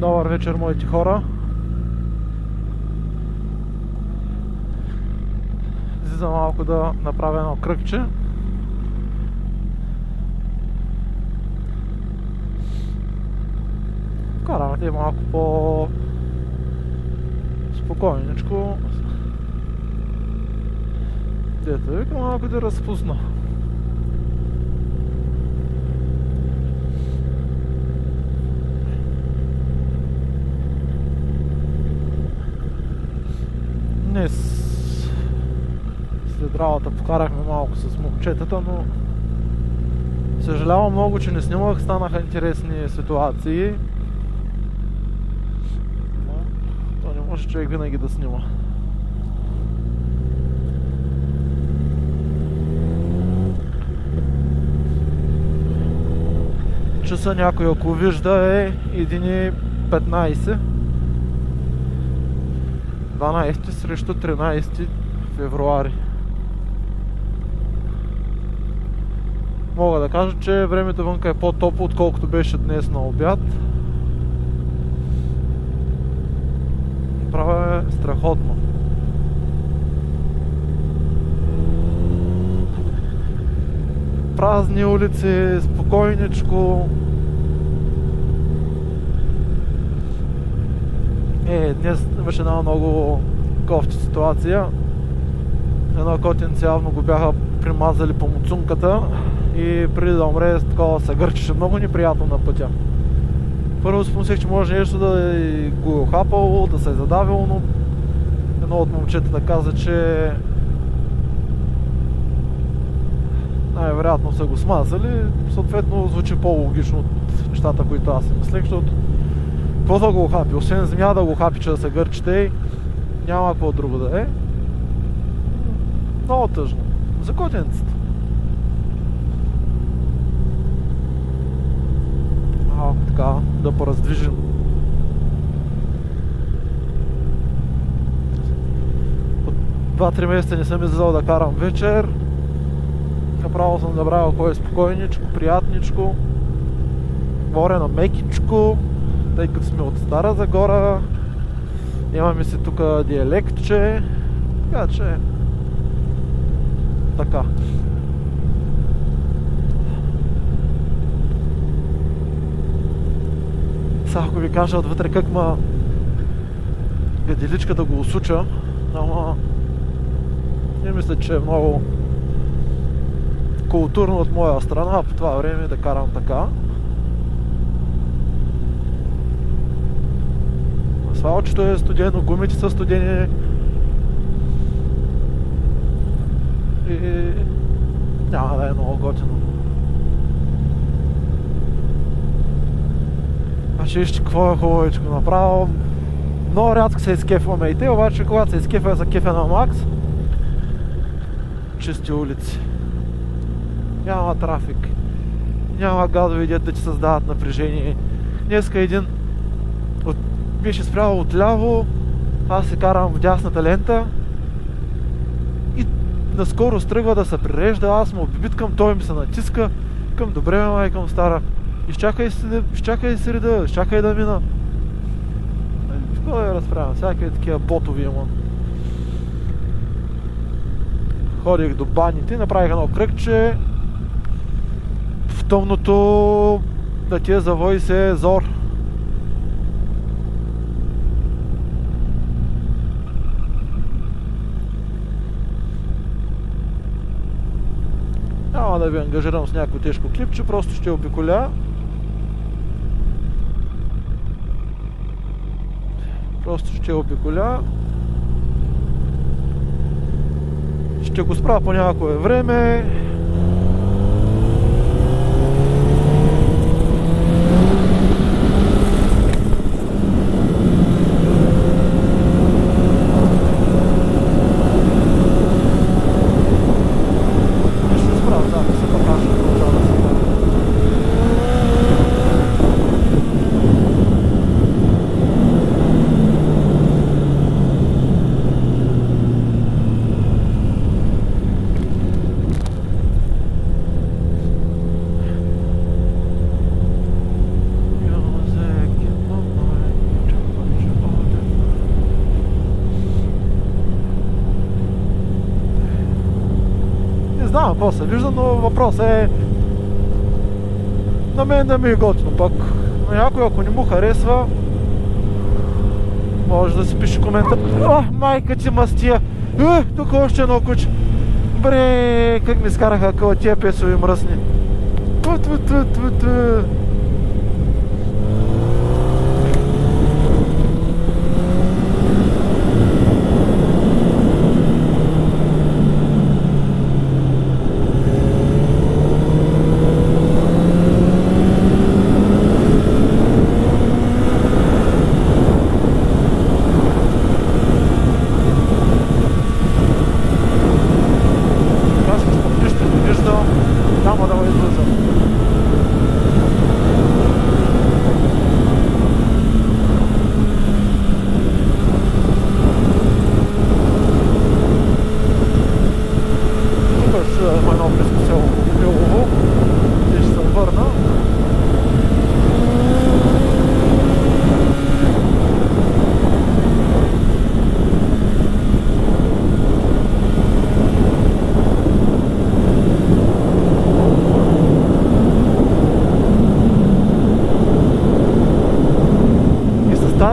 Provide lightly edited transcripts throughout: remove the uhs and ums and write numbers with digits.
Добър вечер, моите хора. Излизам малко да направя едно кръгче. Караме малко по спокойничко. Дето вика малко да разпусна. Днес след работа покарахме малко с момчетата, но съжалявам много, че не снимах, станаха интересни ситуации. Но то не може човек винаги да снима. Часа някой ако вижда е 1:15. 12 срещу 13 февруари. Мога да кажа, че времето вънка е по-топло, отколкото беше днес на обяд. Право е страхотно. Празни улици, спокойничко. Днес имаше една много кофти ситуация. Едно котенце явно го бяха примазали по муцунката и преди да умре такова се гърчеше много неприятно на пътя. Първо си помислех, че може нещо да го е охапало, да се е задавило, но едно от момчетата каза, че най-вероятно са го смазали. Съответно звучи по-логично от нещата, които аз си мислех, защото какво да го охапи? Освен змия да го охапи, че да се гърчите, няма какво друго да е. Много тъжно. За котенцата. Малко така да пораздвижим. От 2-3 месеца не съм излизал да карам вечер. Направо съм забравил кой е спокойничко, приятничко. Говоря на мекичко, тъй като сме от Стара Загора. Имаме си тук диалектче. Така че така. Сега ако ви кажа отвътре как ма гадиличка да го усуча, ама не мисля, че е много културно от моя страна по това време да карам така. Асфалчето е студено, гумите са студени и няма да е много готино. Значи вижте какво е хубавичко направо. Много рядко се изкефваме и те, обаче когато се изкефва за кефа на Макс, чисти улици. Няма трафик. Няма гадови дет да ти създават напрежение. Днеска един беше спрял отляво, аз се карам в дясната лента и наскоро стръгва да се прирежда, аз му обибиткам, той ми се натиска, към добре ме майкам стара. Изчакай си реда, изчакай да мина. Какво да я разправям, всякакви такива ботови имам. Ходих до баните, направих едно кръгче. В тъмното да тия завои се зор. Няма да ви ангажирам с някакво тежко клипче, просто ще обиколя. Ще го спра по някое време. какво се вижда, но въпросът е на мен да ми е готино, пък на някой, ако не му харесва, може да си пише коментар. О, майка ти мастия! Тук още едно куче! Бре, как ми скараха къл тия песови мръсни!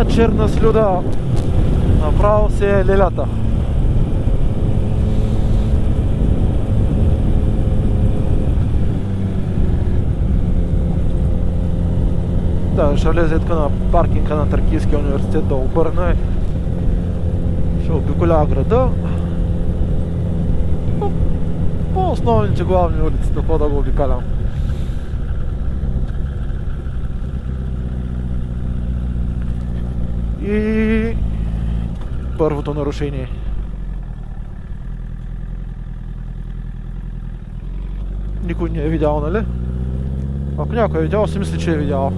Черна слюда направо се е лелята. Да, ще влезе на паркинга на Тракийския университет да обърне. Ще обиколя града. По основните главни улици, какво да го обикалям. И първото нарушение. Никой не е видял, нали? Ако някой е видял, си мисли, че е видял.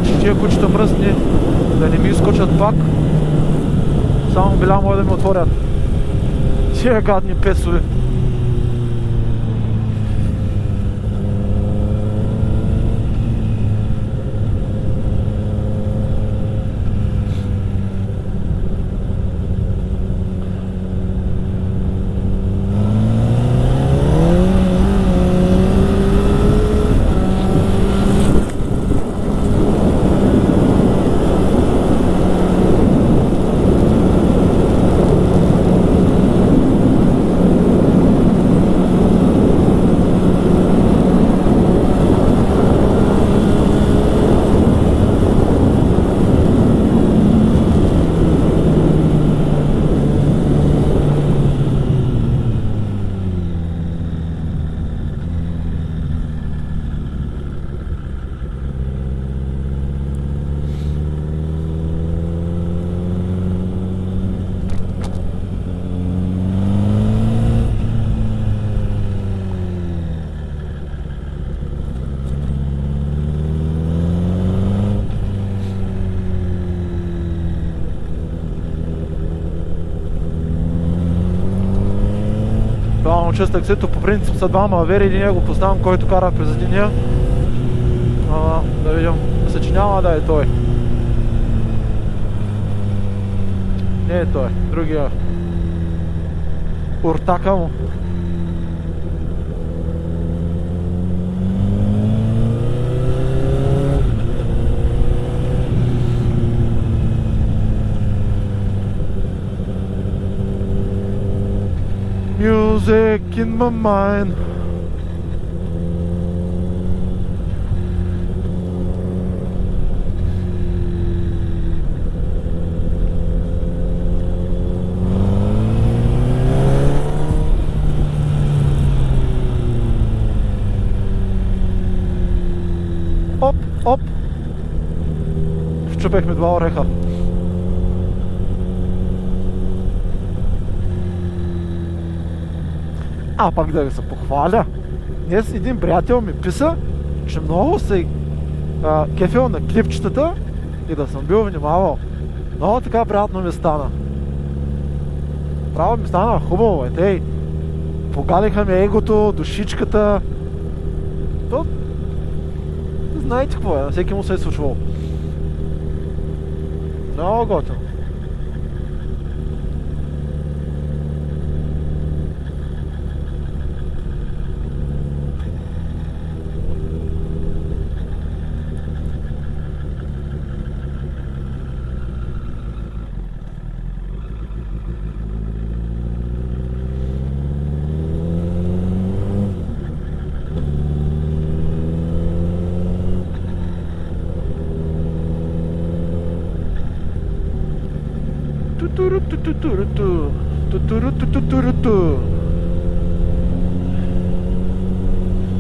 Че тия кучета мръсни да не ми изкочат пак, само биля може да ми отворят. Тия гадни песови. Това момче с таксито по принцип са двама авери, един го познавам, който кара през единия. Да видим, мисля, че няма да е той. Не е той, другия. Ортака му. Music in my mind. Оп, оп. Вчупехме два ореха. А пак да ви се похваля. Днес един приятел ми писа, че много се кефил на клипчетата и да съм бил внимавал. Много така приятно ми стана. Право ми стана хубаво, тей. Погалиха ми егото, душичката. То... знаете какво е, на всеки му се е случвало. Много готино.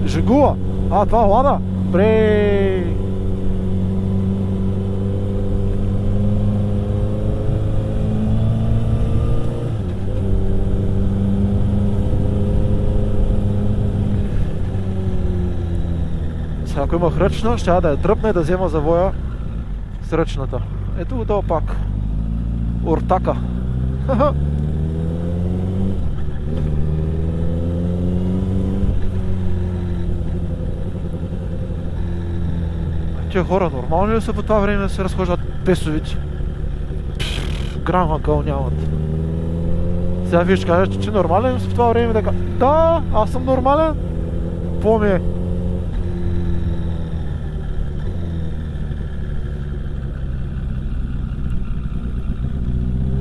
Жигула! А, това Лада! Бре! Сега ако имах ръчна, ще да я тръпна и да взема завоя с ръчната. Ето го това пак. Ортака. Тия хора нормални ли са по това време да се разхождат песовици? Грам акъл нямат. Сега вие ще кажете, че нормален си по това време така. Да, аз съм нормален. По ми е.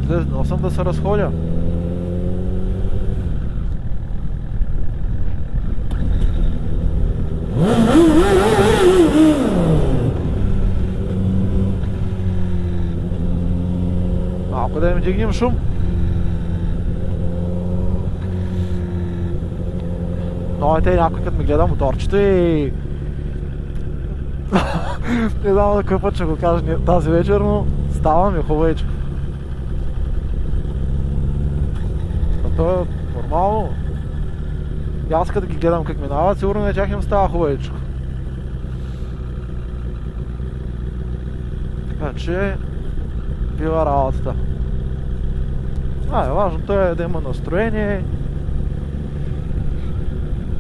Слезнал съм да се разходя. Малко да им дигнем шум. Но те някой като ми гледа моторчето и... не знам да кой път ще го кажа тази вечер, но става ми хубавичко. То е нормално. И аз като ги гледам как минават, сигурно на тях им става хубавичко. Така че бива работата. Важното е да има настроение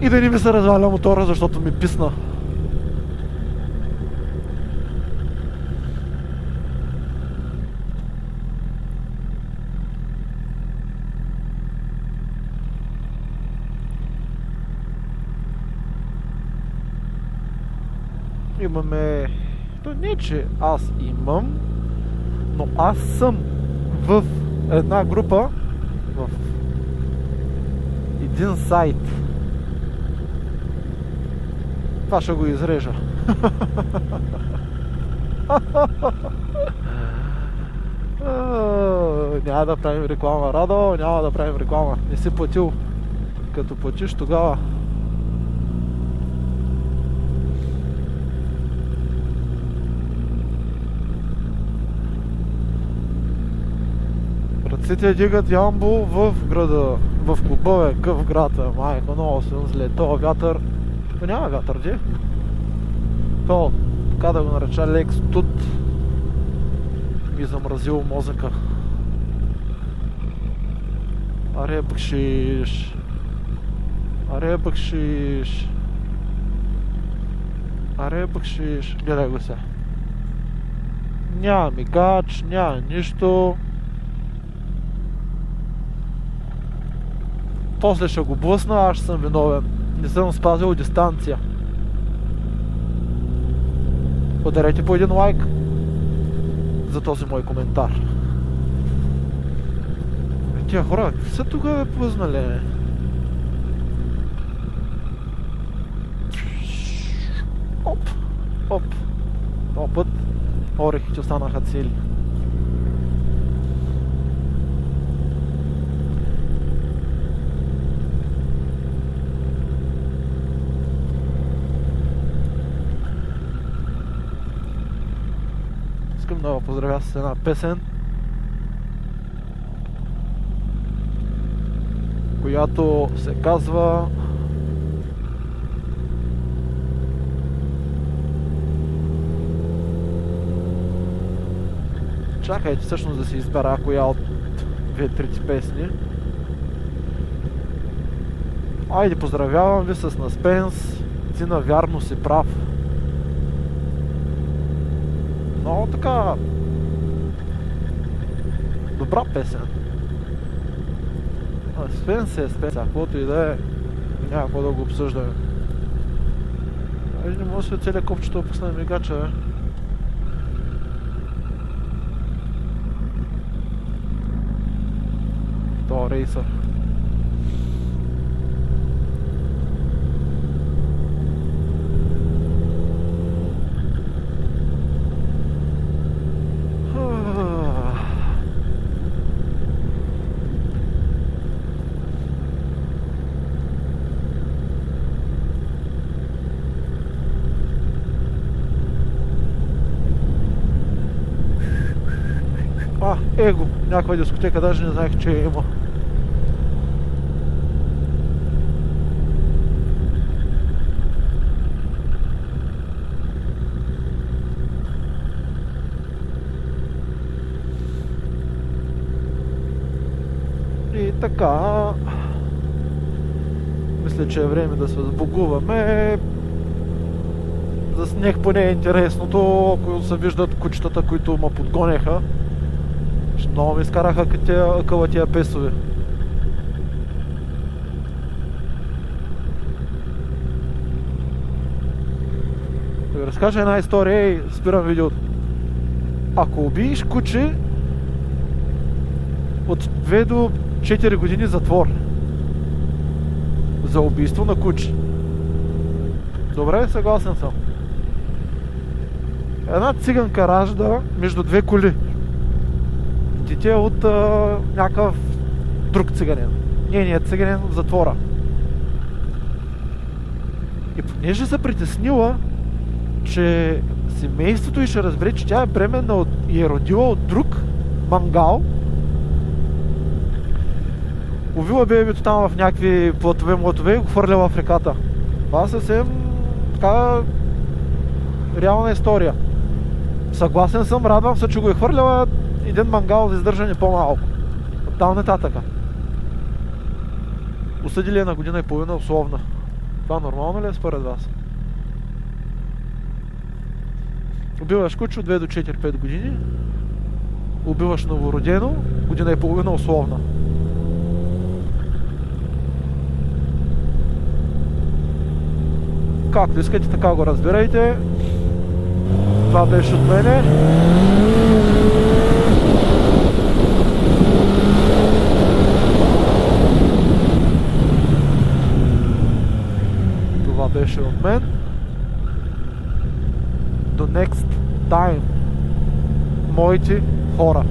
и да не ми се разваля мотора, защото ми писна. Имаме... То не, че аз имам, но аз съм в една група, в един сайт. Това ще го изрежа. Няма да правим реклама, Радо, няма да правим реклама. Не си платил. Като платиш тогава. Ръцете дигат Ямбол в града, в клуба, къв град, майко, много съм зле, тоя вятър, то няма вятър, де? То, така да го нареча, лек студ ми замразил мозъка. Аре бъкшиш, аре бъкшиш, аре бъкшиш, гледай го се. Няма мигач, няма нищо. После ще го блъсна, аз ще съм виновен. Не съм спазил дистанция. Ударете по един лайк за този мой коментар. Тия хора, какви са тук плъзнали? Оп, оп. Този път орехите останаха цели. Искам да поздравя с една песен, която се казва чакайте всъщност да си избера коя от две-трите песни. Айде, поздравявам ви с Наспенс, ти навярно си прав. Много така добра песен. Спенс е Спенс, каквото и да е, няма какво да го обсъждаме. Айде, не може да се целия копчето да пусна мигача, бе. То рейсър. Его, някаква дискотека, даже не знаех, че има. И така, мисля, че е време да се сбогуваме. За снег поне е интересното, ако се виждат кучетата, които ме подгоняха. Много ми изкараха къла тия песове. Да ви разкажа една история и спирам видеото. Ако убиеш куче, от 2 до 4 години затвор. За убийство на куче. Добре, съгласен съм. Една циганка ражда между 2 коли. Дете от някакъв друг циганин. Нейният циганин в затвора. И понеже се притеснила, че семейството й ще разбере, че тя е бременна и е родила от друг мангал, увила бебето там в някакви платове и го хвърляла в реката. Това е съвсем така реална история. Съгласен съм, радвам се, че го е хвърляла един мангал за издържане по-малко. Оттам нататъка. Осъдили е на 1,5 година условна. Това нормално ли е според вас? Убиваш куче от 2 до 4-5 години. Убиваш новородено, 1,5 година условна. Както искате, така го разбирайте. Това беше от мене. Това беше от мен. До next time, моите хора.